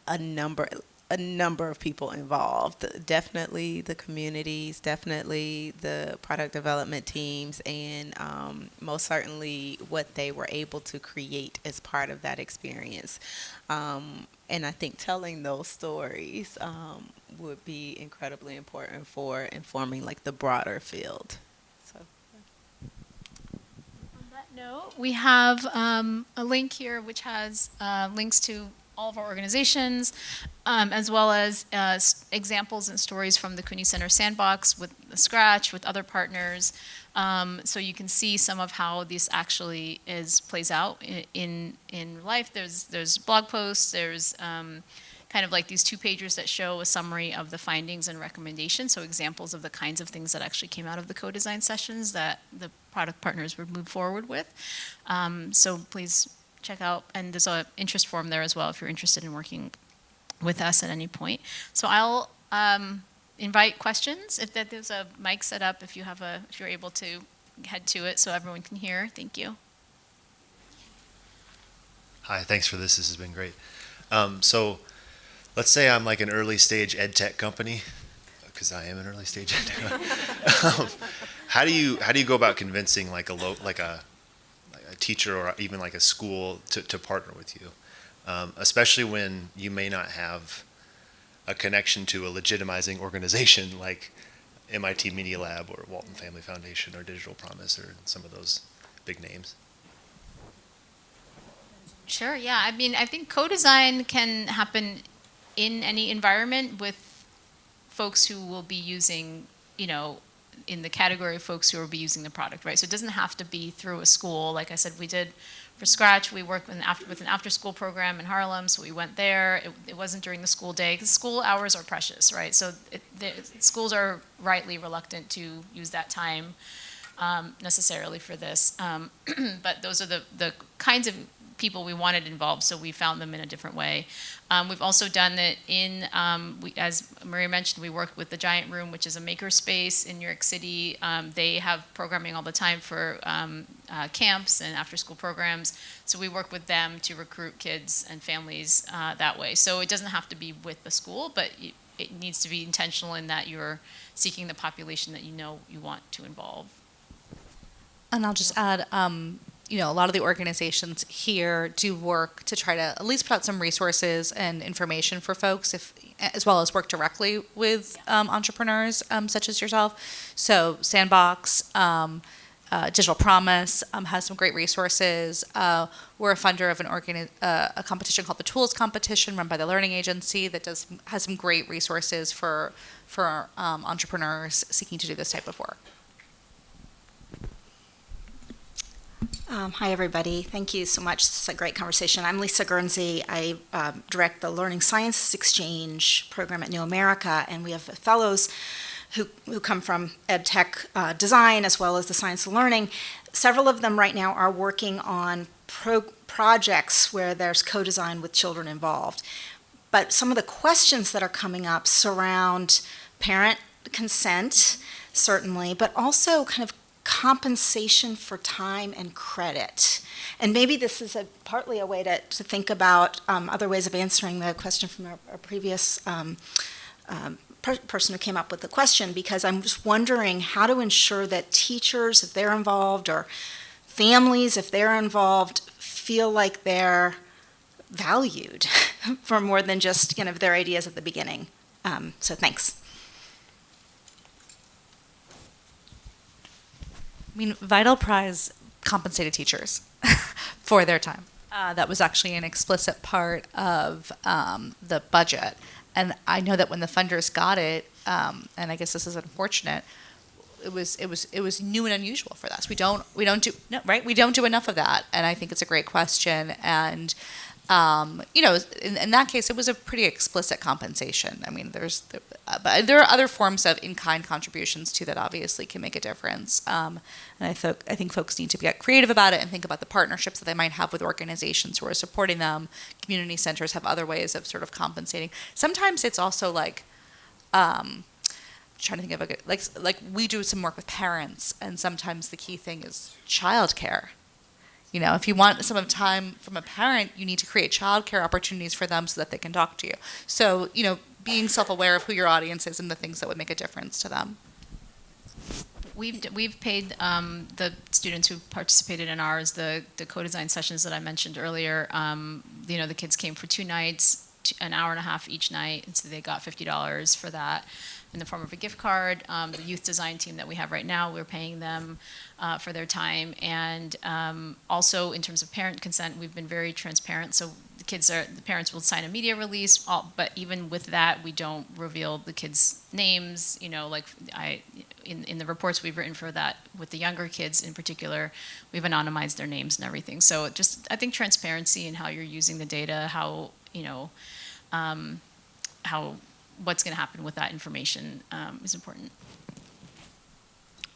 a number. a number of people involved. Definitely the communities, definitely the product development teams, and most certainly what they were able to create as part of that experience. And I think telling those stories would be incredibly important for informing like the broader field. So. On that note, we have a link here which has links to all of our organizations, as well as examples and stories from the CUNY Center Sandbox with the Scratch, with other partners. So you can see some of how this actually plays out in life. There's blog posts, there's kind of like these 2-pagers that show a summary of the findings and recommendations, so examples of the kinds of things that actually came out of the co-design sessions that the product partners would move forward with. So please check out, and there's an interest form there as well if you're interested in working with us at any point. So I'll invite questions. If there's a mic set up, if you're able to head to it so everyone can hear. Thank you. Hi, thanks for this. This has been great. So let's say I'm like an early stage EdTech company, because I am an early stage EdTech. How do you go about convincing like a teacher or even like a school to partner with you, especially when you may not have a connection to a legitimizing organization like MIT Media Lab or Walton Family Foundation or Digital Promise or some of those big names? Sure, yeah. I mean, I think co-design can happen in any environment with folks who will be using, in the category of folks who will be using the product, right? So it doesn't have to be through a school. Like I said, we did for Scratch, we worked with an after-school program in Harlem, so we went there. It wasn't during the school day, because school hours are precious, right? So schools are rightly reluctant to use that time necessarily for this. But those are the kinds of people we wanted involved, so we found them in a different way. We've also done it as Maria mentioned, we worked with the Giant Room, which is a maker space in New York City. They have programming all the time for camps and after-school programs, so we work with them to recruit kids and families that way. So it doesn't have to be with the school, but it needs to be intentional in that you're seeking the population that you want to involve. And I'll just add, a lot of the organizations here do work to try to at least put out some resources and information for folks, as well as work directly with entrepreneurs such as yourself. So Sandbox, Digital Promise has some great resources. We're a funder of a competition called the Tools Competition, run by the Learning Agency, that has some great resources for entrepreneurs seeking to do this type of work. Hi, everybody. Thank you so much. This is a great conversation. I'm Lisa Guernsey. I direct the Learning Sciences Exchange program at New America, and we have fellows who come from EdTech design as well as the science of learning. Several of them right now are working on projects where there's co-design with children involved. But some of the questions that are coming up surround parent consent, certainly, but also kind of compensation for time and credit. And maybe this is partly a way to think about other ways of answering the question from our previous person who came up with the question, because I'm just wondering how to ensure that teachers, if they're involved, or families, if they're involved, feel like they're valued for more than just their ideas at the beginning. So thanks. I mean, Vital Prize compensated teachers for their time. That was actually an explicit part of the budget. And I know that when the funders got it, and I guess this is unfortunate, it was new and unusual for us. We don't do enough of that, and I think it's a great question. And in that case, it was a pretty explicit compensation. I mean, but there are other forms of in-kind contributions too that obviously can make a difference. And I think folks need to get creative about it and think about the partnerships that they might have with organizations who are supporting them. Community centers have other ways of sort of compensating. Sometimes it's also like, trying to think of like we do some work with parents, and sometimes the key thing is childcare. You know, if you want some of time from a parent, you need to create childcare opportunities for them so that they can talk to you. So, you know, being self-aware of who your audience is and the things that would make a difference to them. We've paid the students who participated in ours, the co-design sessions that I mentioned earlier. You know, the kids came for 2 nights, an hour and a half each night, and so they got $50 for that in the form of a gift card. The youth design team that we have right now, we're paying them for their time. And also in terms of parent consent, we've been very transparent. So the parents will sign a media release, but even with that, we don't reveal the kids' names. You know, like in the reports we've written for that, with the younger kids in particular, we've anonymized their names and everything. So just, I think transparency in how you're using the data, how, you know, what's going to happen with that information is important.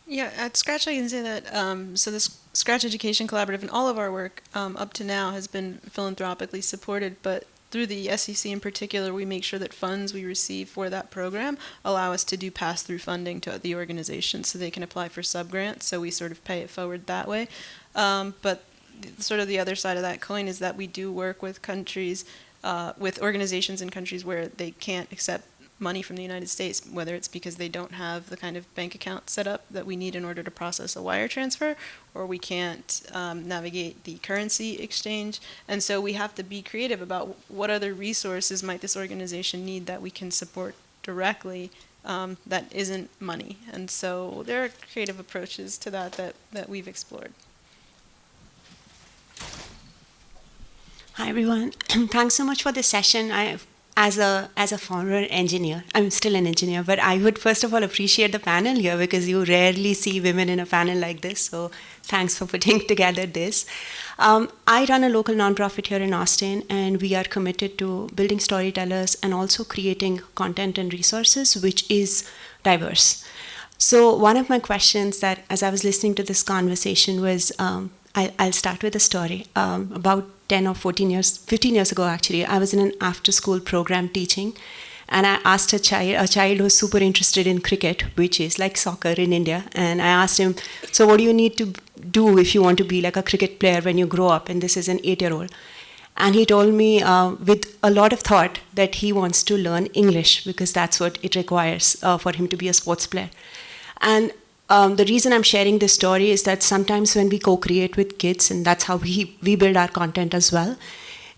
Yeah, at Scratch I can say that, so this Scratch Education Collaborative and all of our work up to now has been philanthropically supported, but through the SEC in particular, we make sure that funds we receive for that program allow us to do pass-through funding to the organization so they can apply for subgrants, so we sort of pay it forward that way. But sort of the other side of that coin is that we do work with countries, with organizations in countries where they can't accept money from the United States, whether it's because they don't have the kind of bank account set up that we need in order to process a wire transfer, or we can't navigate the currency exchange. And so we have to be creative about what other resources might this organization need that we can support directly that isn't money. And so there are creative approaches to that we've explored. Hi everyone. Thanks so much for this session. As a former engineer, I'm still an engineer, but I would first of all appreciate the panel here because you rarely see women in a panel like this. So thanks for putting together this. I run a local nonprofit here in Austin, and we are committed to building storytellers and also creating content and resources which is diverse. So one of my questions that, as I was listening to this conversation, was I'll start with a story. About 10 or 15 years ago actually, I was in an after-school program teaching, and I asked a child who was super interested in cricket, which is like soccer in India, and I asked him, so what do you need to do if you want to be like a cricket player when you grow up? And this is an 8-year-old. And he told me with a lot of thought that he wants to learn English because that's what it requires for him to be a sports player. And the reason I'm sharing this story is that sometimes when we co-create with kids, and that's how we build our content as well,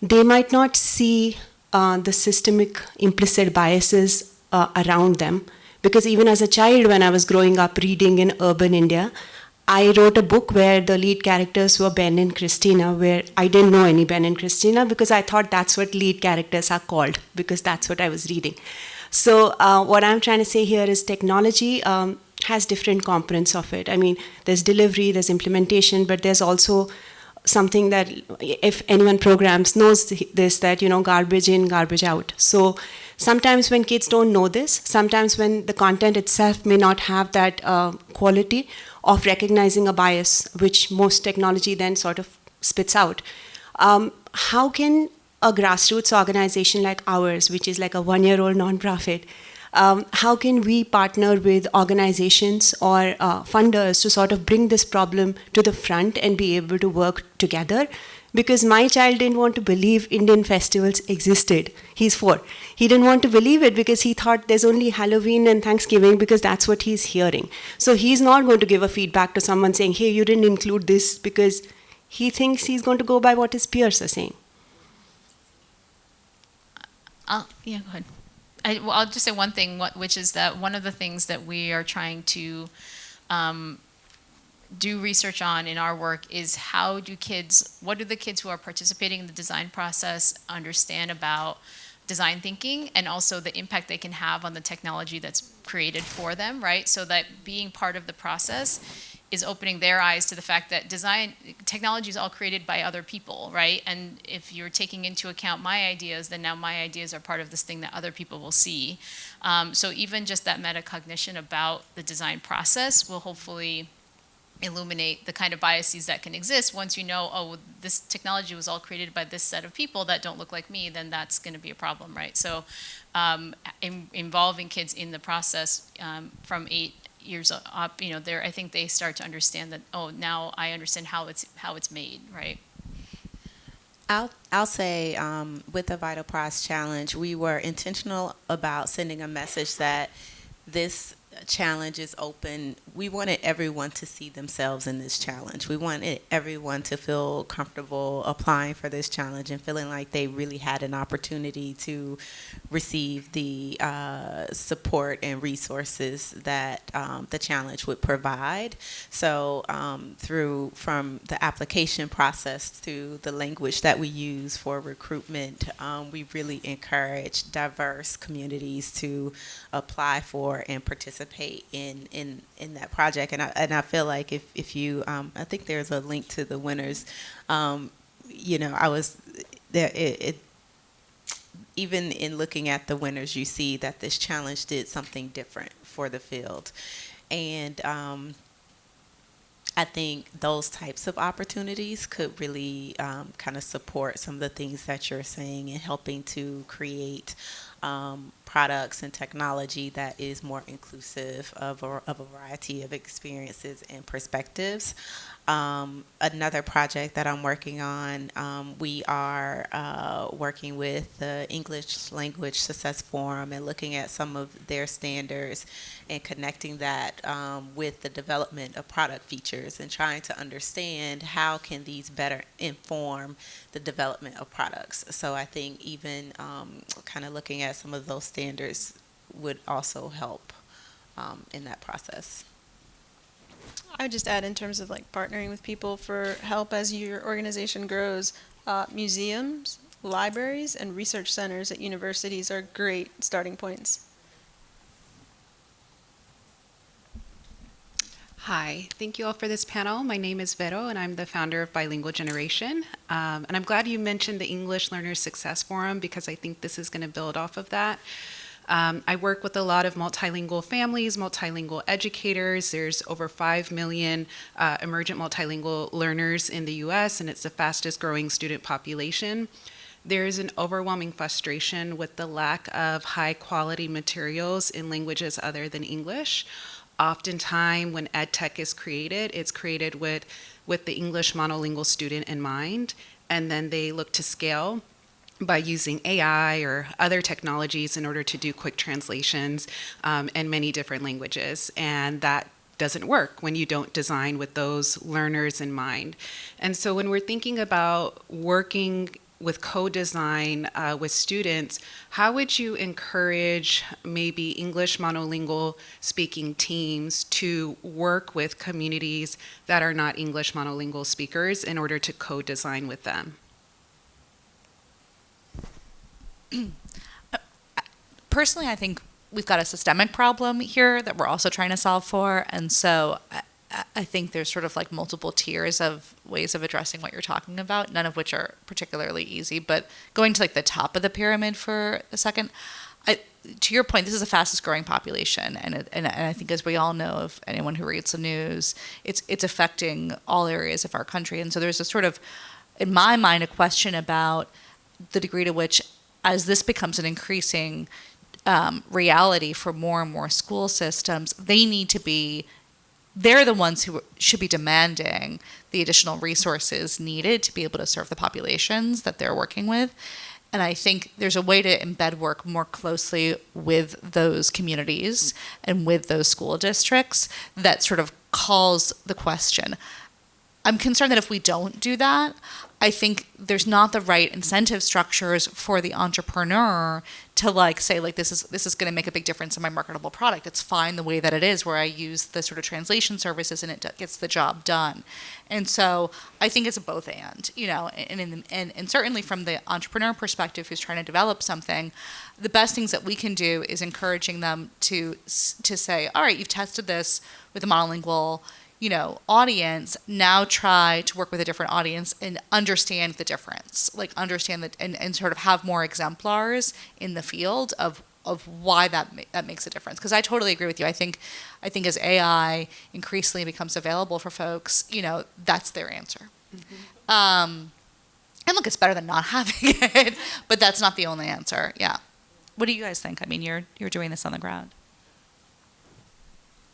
they might not see the systemic implicit biases around them. Because even as a child, when I was growing up reading in urban India, I wrote a book where the lead characters were Ben and Christina, where I didn't know any Ben and Christina because I thought that's what lead characters are called, because that's what I was reading. So what I'm trying to say here is technology has different components of it. I mean, there's delivery, there's implementation, but there's also something that, if anyone programs knows this, that, you know, garbage in, garbage out. So sometimes when kids don't know this, sometimes when the content itself may not have that quality of recognizing a bias, which most technology then sort of spits out. How can a grassroots organization like ours, which is like a 1-year-old nonprofit, how can we partner with organizations or funders to sort of bring this problem to the front and be able to work together? Because my child didn't want to believe Indian festivals existed. He's 4. He didn't want to believe it because he thought there's only Halloween and Thanksgiving because that's what he's hearing. So he's not going to give a feedback to someone saying, hey, you didn't include this, because he thinks he's going to go by what his peers are saying. Yeah, go ahead. I'll just say one thing, which is that one of the things that we are trying to do research on in our work is what do the kids who are participating in the design process understand about design thinking, and also the impact they can have on the technology that's created for them, right? So that being part of the process is opening their eyes to the fact that technology is all created by other people, right? And if you're taking into account my ideas, then now my ideas are part of this thing that other people will see. So even just that metacognition about the design process will hopefully illuminate the kind of biases that can exist. Once you know, oh, this technology was all created by this set of people that don't look like me, then that's going to be a problem, right? So involving kids in the process from 8 years up, I think they start to understand that, oh, now I understand how it's made, right? I'll say with the Vital Prize Challenge, we were intentional about sending a message that this challenge is open. We wanted everyone to see themselves in this challenge. We wanted everyone to feel comfortable applying for this challenge and feeling like they really had an opportunity to receive the support and resources that the challenge would provide. So from the application process to the language that we use for recruitment, we really encourage diverse communities to apply for and participate in that project. And I feel like if you I think there's a link to the winners. I was there. Even in looking at the winners, you see that this challenge did something different for the field, and I think those types of opportunities could really kind of support some of the things that you're saying and helping to create products and technology that is more inclusive of a variety of experiences and perspectives. Another project that I'm working on, we are working with the English Language Success Forum and looking at some of their standards and connecting that with the development of product features and trying to understand how can these better inform the development of products. So I think even kind of looking at some of those standards would also help in that process. I would just add, in terms of like partnering with people for help as your organization grows, museums, libraries, and research centers at universities are great starting points. Hi, thank you all for this panel. My name is Vero, and I'm the founder of Bilingual Generation. And I'm glad you mentioned the English Learners Success Forum, because I think this is going to build off of that. I work with a lot of multilingual families, multilingual educators. There's over 5 million emergent multilingual learners in the US, and it's the fastest growing student population. There is an overwhelming frustration with the lack of high quality materials in languages other than English. Oftentimes, when EdTech is created, it's created with the English monolingual student in mind, and then they look to scale by using AI or other technologies in order to do quick translations in many different languages. And that doesn't work when you don't design with those learners in mind. And so when we're thinking about working with co-design with students, how would you encourage maybe English monolingual speaking teams to work with communities that are not English monolingual speakers in order to co-design with them? Personally, I think we've got a systemic problem here that we're also trying to solve for. And so I think there's sort of like multiple tiers of ways of addressing what you're talking about, none of which are particularly easy. But going to like the top of the pyramid for a second, to your point, this is the fastest growing population. And I think, as we all know, if anyone who reads the news, it's affecting all areas of our country. And so there's a sort of, in my mind, a question about the degree to which, as this becomes an increasing reality for more and more school systems, they're the ones who should be demanding the additional resources needed to be able to serve the populations that they're working with. And I think there's a way to embed work more closely with those communities and with those school districts that sort of calls the question. I'm concerned that if we don't do that, I think there's not the right incentive structures for the entrepreneur to say this is going to make a big difference in my marketable product. It's fine the way that it is, where I use the sort of translation services and it gets the job done. And so I think it's a both and, and certainly from the entrepreneur perspective who's trying to develop something, the best things that we can do is encouraging them to say, all right, you've tested this with a monolingual audience, now try to work with a different audience and understand the difference, understand that and sort of have more exemplars in the field of why that makes a difference. Because I totally agree with you. I think as AI increasingly becomes available for folks, that's their answer. Mm-hmm. And look, it's better than not having it, but that's not the only answer. Yeah. What do you guys think? I mean, you're doing this on the ground.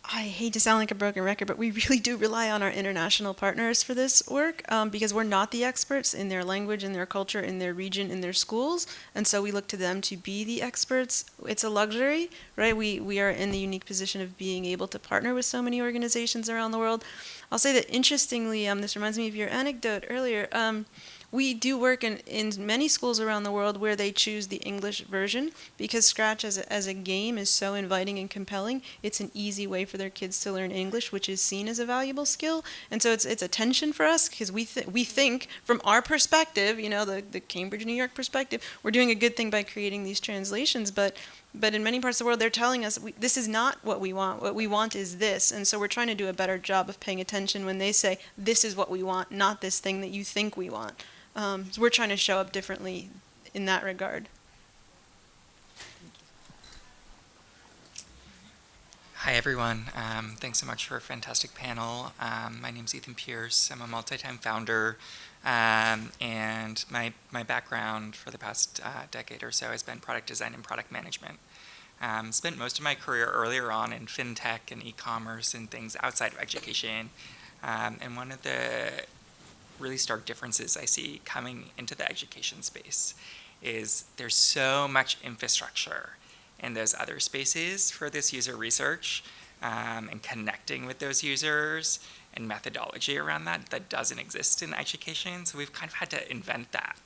I hate to sound like a broken record, but we really do rely on our international partners for this work because we're not the experts in their language, in their culture, in their region, in their schools. And so we look to them to be the experts. It's a luxury, right? We are in the unique position of being able to partner with so many organizations around the world. I'll say that interestingly, this reminds me of your anecdote earlier. We do work in many schools around the world where they choose the English version because Scratch as a game is so inviting and compelling. It's an easy way for their kids to learn English, which is seen as a valuable skill. And so it's a tension for us because we think from our perspective, the Cambridge, New York perspective, we're doing a good thing by creating these translations. But in many parts of the world, they're telling us this is not what we want. What we want is this. And so we're trying to do a better job of paying attention when they say, this is what we want, not this thing that you think we want. So we're trying to show up differently in that regard. Hi, everyone. Thanks so much for a fantastic panel. My name's Ethan Pierce. I'm a multi-time founder, and my background for the past decade or so has been product design and product management. Spent most of my career earlier on in fintech and e-commerce and things outside of education. And one of the really stark differences I see coming into the education space is there's so much infrastructure in those other spaces for this user research and connecting with those users and methodology around that doesn't exist in education. So we've kind of had to invent that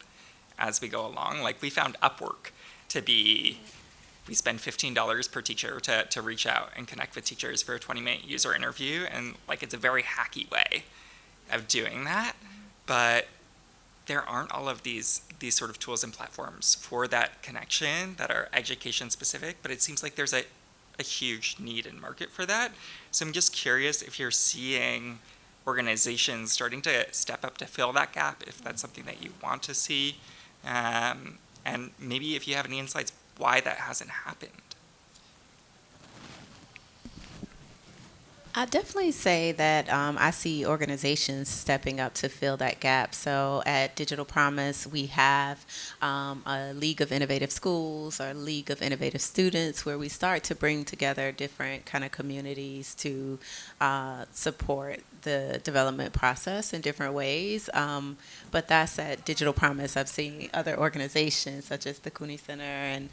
as we go along. Like we found Upwork to be, we spend $15 per teacher to reach out and connect with teachers for a 20-minute user interview. And like it's a very hacky way of doing that. But there aren't all of these sort of tools and platforms for that connection that are education specific, but it seems like there's a huge need and market for that. So I'm just curious if you're seeing organizations starting to step up to fill that gap, if that's something that you want to see, and maybe if you have any insights why that hasn't happened. I definitely say that I see organizations stepping up to fill that gap. So at Digital Promise, we have a League of Innovative Schools or League of Innovative Students where we start to bring together different kind of communities to support the development process in different ways. But that's at Digital Promise. I've seen other organizations such as the Cooney Center and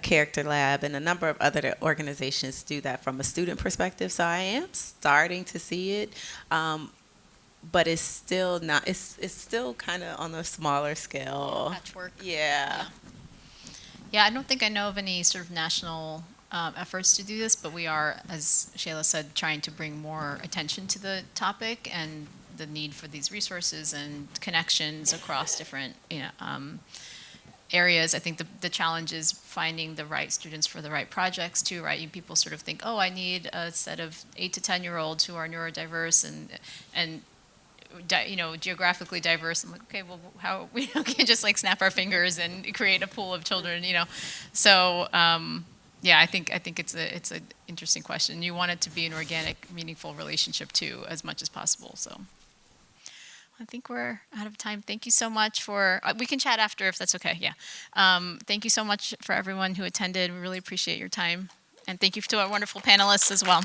Character Lab and a number of other organizations do that from a student perspective. So I am starting to see it, but it's still not. It's still kind of on a smaller scale. Patchwork. Yeah. Yeah, I don't think I know of any sort of national efforts to do this, but we are, as Shayla said, trying to bring more attention to the topic and the need for these resources and connections across different, areas. I think the challenge is finding the right students for the right projects too, right? People sort of think, oh, I need a set of 8 to 10-year-olds who are neurodiverse and geographically diverse. I'm like, okay, well, how we can't just like snap our fingers and create a pool of children, So yeah, I think it's an interesting question. You want it to be an organic, meaningful relationship too, as much as possible. So I think we're out of time. Thank you so much for, we can chat after if that's okay, yeah. Thank you so much for everyone who attended. We really appreciate your time. And thank you to our wonderful panelists as well.